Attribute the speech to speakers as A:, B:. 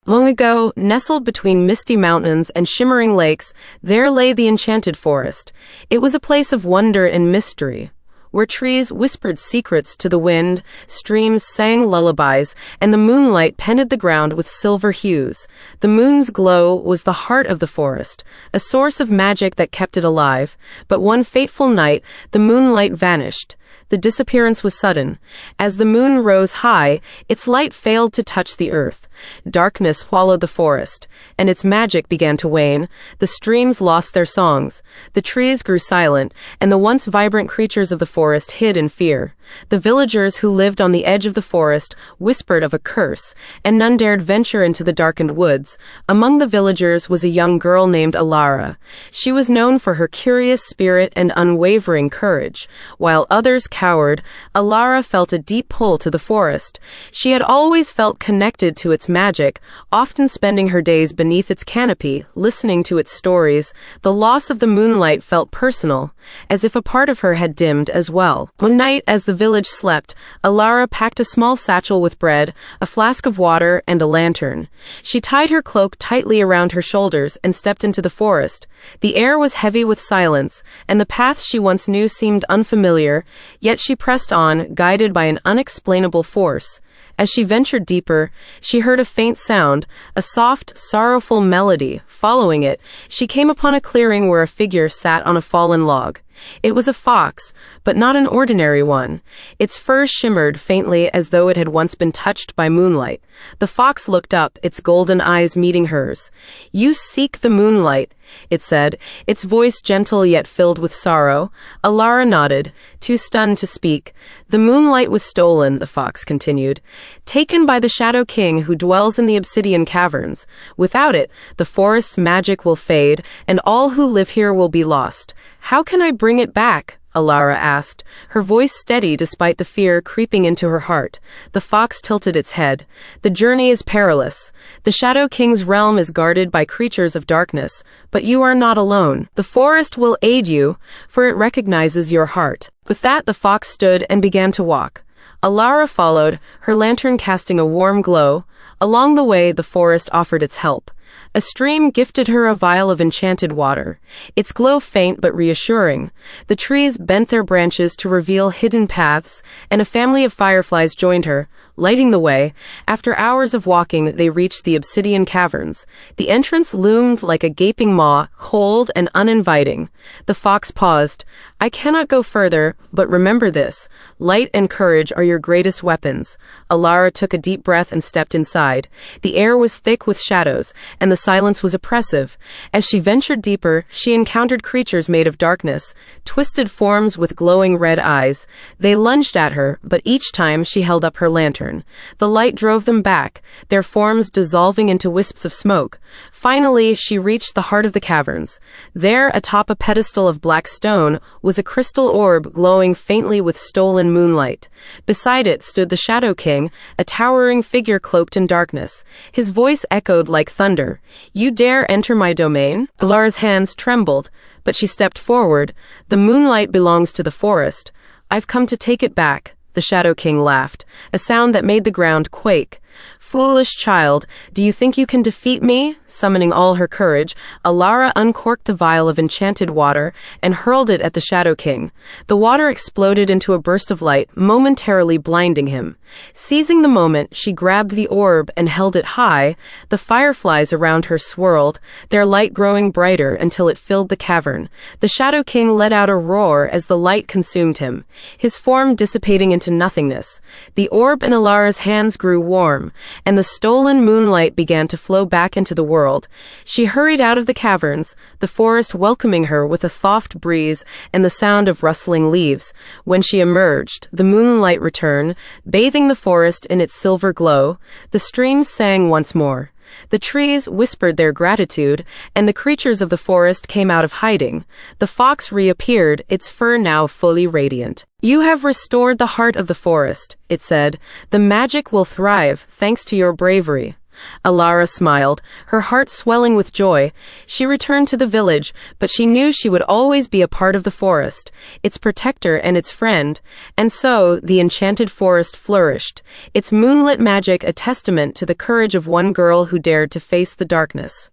A: Long ago, nestled between misty mountains and shimmering lakes, there lay the Enchanted Forest. It was a place of wonder and mystery, where trees whispered secrets to the wind, streams sang lullabies, and the moonlight painted the ground with silver hues. The moon's glow was the heart of the forest, a source of magic that kept it alive. But one fateful night, the moonlight vanished. The disappearance was sudden. As the moon rose high, its light failed to touch the earth. Darkness swallowed the forest, and its magic began to wane. The streams lost their songs. The trees grew silent, and the once vibrant creatures of the forest hid in fear. The villagers who lived on the edge of the forest whispered of a curse, and none dared venture into the darkened woods. Among the villagers was a young girl named Elara. She was known for her curious spirit and unwavering courage. While others cowered, Elara felt a deep pull to the forest. She had always felt connected to its magic, often spending her days beneath its canopy, listening to its stories. The loss of the moonlight felt personal, as if a part of her had dimmed as well. One night, as the village slept, Elara packed a small satchel with bread, a flask of water, and a lantern. She tied her cloak tightly around her shoulders and stepped into the forest. The air was heavy with silence, and the path she once knew seemed unfamiliar, yet she pressed on, guided by an unexplainable force. As she ventured deeper, she heard a faint sound, a soft, sorrowful melody. Following it, she came upon a clearing where a figure sat on a fallen log. It was a fox, but not an ordinary one. Its fur shimmered faintly as though it had once been touched by moonlight. The fox looked up, its golden eyes meeting hers. "You seek the moonlight," it said, its voice gentle yet filled with sorrow. Elara nodded, too stunned to speak. "The moonlight was stolen," the fox continued, "taken by the Shadow King who dwells in the obsidian caverns. Without it, the forest's magic will fade, and all who live here will be lost. How can I bring it back?" Elara asked, her voice steady despite the fear creeping into her heart. The fox tilted its head. "The journey is perilous. The Shadow King's realm is guarded by creatures of darkness, but you are not alone. The forest will aid you, for it recognizes your heart." With that, the fox stood and began to walk. Elara followed, her lantern casting a warm glow. Along the way, the forest offered its help. A stream gifted her a vial of enchanted water, its glow faint but reassuring. The trees bent their branches to reveal hidden paths, and a family of fireflies joined her, lighting the way. After hours of walking, they reached the obsidian caverns. The entrance loomed like a gaping maw, cold and uninviting. The fox paused. "I cannot go further, but remember this. Light and courage are your greatest weapons." Elara took a deep breath and stepped inside. The air was thick with shadows, and the silence was oppressive. As she ventured deeper, she encountered creatures made of darkness, twisted forms with glowing red eyes. They lunged at her, but each time she held up her lantern. The light drove them back, their forms dissolving into wisps of smoke. Finally, she reached the heart of the caverns. There, atop a pedestal of black stone, was a crystal orb glowing faintly with stolen moonlight. Beside it stood the Shadow King, a towering figure cloaked in darkness. His voice echoed like thunder. "You dare enter my domain?" Elara's hands trembled, but she stepped forward. "The moonlight belongs to the forest. I've come to take it back." The Shadow King laughed, a sound that made the ground quake. "Foolish child, do you think you can defeat me?" Summoning all her courage, Elara uncorked the vial of enchanted water and hurled it at the Shadow King. The water exploded into a burst of light, momentarily blinding him. Seizing the moment, she grabbed the orb and held it high. The fireflies around her swirled, their light growing brighter until it filled the cavern. The Shadow King let out a roar as the light consumed him, his form dissipating into nothingness. The orb in Elara's hands grew warm, and the stolen moonlight began to flow back into the world. She hurried out of the caverns, the forest welcoming her with a soft breeze and the sound of rustling leaves. When she emerged, the moonlight returned, bathing the forest in its silver glow. The streams sang once more. The trees whispered their gratitude, and the creatures of the forest came out of hiding. The fox reappeared, its fur now fully radiant. "You have restored the heart of the forest," it said. "The magic will thrive thanks to your bravery." Elara smiled, her heart swelling with joy. She returned to the village, but she knew she would always be a part of the forest, its protector and its friend. And so, the enchanted forest flourished, its moonlit magic a testament to the courage of one girl who dared to face the darkness.